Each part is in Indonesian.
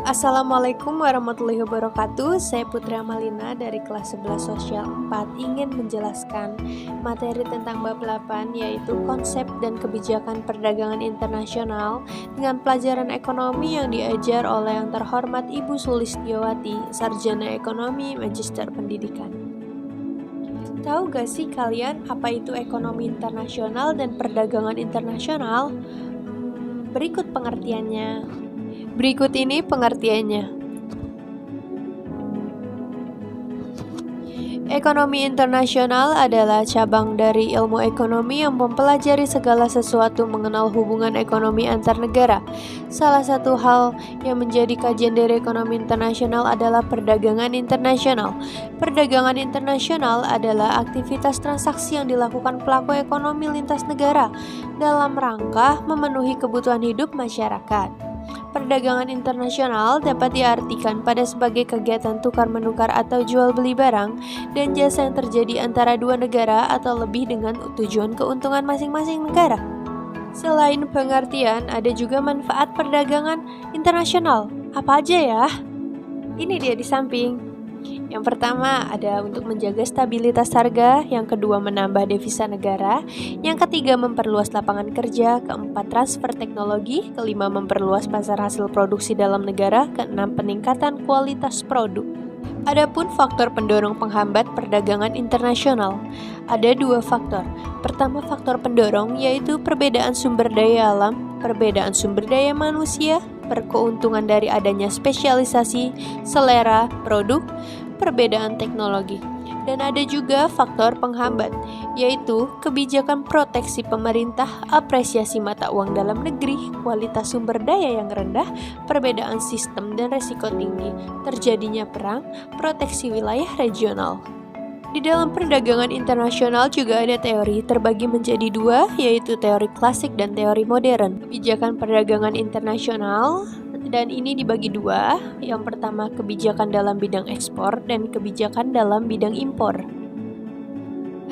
Assalamualaikum warahmatullahi wabarakatuh. Saya Putri Amalina dari kelas 11 Sosial 4 ingin menjelaskan materi tentang bab 8 yaitu konsep dan kebijakan perdagangan internasional dengan pelajaran ekonomi yang diajar oleh yang terhormat Ibu Sulistiowati, Sarjana Ekonomi Magister Pendidikan. Tahu gak sih kalian apa itu ekonomi internasional dan perdagangan internasional? Berikut pengertiannya. Berikut ini pengertiannya. Ekonomi internasional adalah cabang dari ilmu ekonomi yang mempelajari segala sesuatu mengenal hubungan ekonomi antar negara. Salah satu hal yang menjadi kajian dari ekonomi internasional adalah perdagangan internasional. Perdagangan internasional adalah aktivitas transaksi yang dilakukan pelaku ekonomi lintas negara dalam rangka memenuhi kebutuhan hidup masyarakat. Perdagangan internasional dapat diartikan pada sebagai kegiatan tukar-menukar atau jual beli barang dan jasa yang terjadi antara dua negara atau lebih dengan tujuan keuntungan masing-masing negara. Selain pengertian, ada juga manfaat perdagangan internasional. Apa aja ya? Ini dia di samping. Yang pertama ada untuk menjaga stabilitas harga, yang kedua menambah devisa negara, yang ketiga memperluas lapangan kerja, keempat transfer teknologi, kelima memperluas pasar hasil produksi dalam negara, keenam peningkatan kualitas produk. Adapun faktor pendorong penghambat perdagangan internasional, ada dua faktor. Pertama faktor pendorong yaitu perbedaan sumber daya alam, perbedaan sumber daya manusia, berkeuntungan dari adanya spesialisasi, selera, produk, perbedaan teknologi. Dan ada juga faktor penghambat, yaitu kebijakan proteksi pemerintah, apresiasi mata uang dalam negeri, kualitas sumber daya yang rendah, perbedaan sistem dan resiko tinggi, terjadinya perang, proteksi wilayah regional. Di dalam perdagangan internasional juga ada teori terbagi menjadi dua, yaitu teori klasik dan teori modern. Kebijakan perdagangan internasional dan ini dibagi dua. Yang pertama kebijakan dalam bidang ekspor dan kebijakan dalam bidang impor.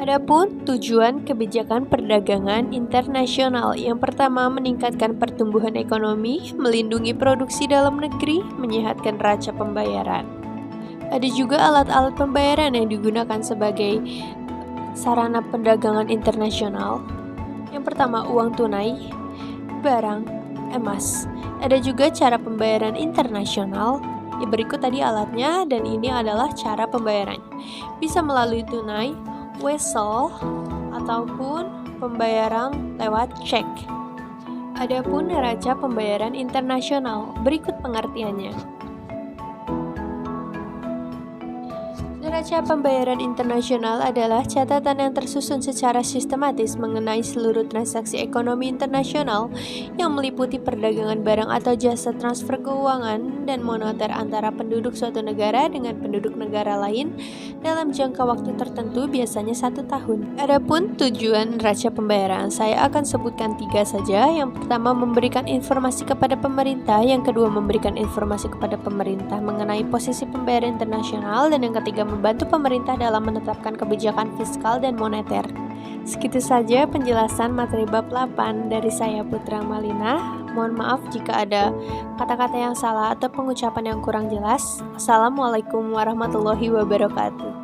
Adapun tujuan kebijakan perdagangan internasional, yang pertama meningkatkan pertumbuhan ekonomi, melindungi produksi dalam negeri, menyehatkan neraca pembayaran. Ada juga alat-alat pembayaran yang digunakan sebagai sarana perdagangan internasional. Yang pertama uang tunai, barang, emas. Ada juga cara pembayaran internasional. Berikut tadi alatnya dan ini adalah cara pembayaran. Bisa melalui tunai, wesel, ataupun pembayaran lewat cek. Adapun neraca pembayaran internasional, berikut pengertiannya. Neraca pembayaran internasional adalah catatan yang tersusun secara sistematis mengenai seluruh transaksi ekonomi internasional yang meliputi perdagangan barang atau jasa, transfer keuangan, dan moneter antara penduduk suatu negara dengan penduduk negara lain dalam jangka waktu tertentu, biasanya 1 tahun. Adapun tujuan neraca pembayaran, saya akan sebutkan 3 saja. Yang pertama memberikan informasi kepada pemerintah, yang kedua memberikan informasi kepada pemerintah mengenai posisi pembayaran internasional, dan yang ketiga membantu pemerintah dalam menetapkan kebijakan fiskal dan moneter. Segitu saja penjelasan materi bab 8 dari saya Putra Malina. Mohon maaf jika ada kata-kata yang salah atau pengucapan yang kurang jelas. Assalamualaikum warahmatullahi wabarakatuh.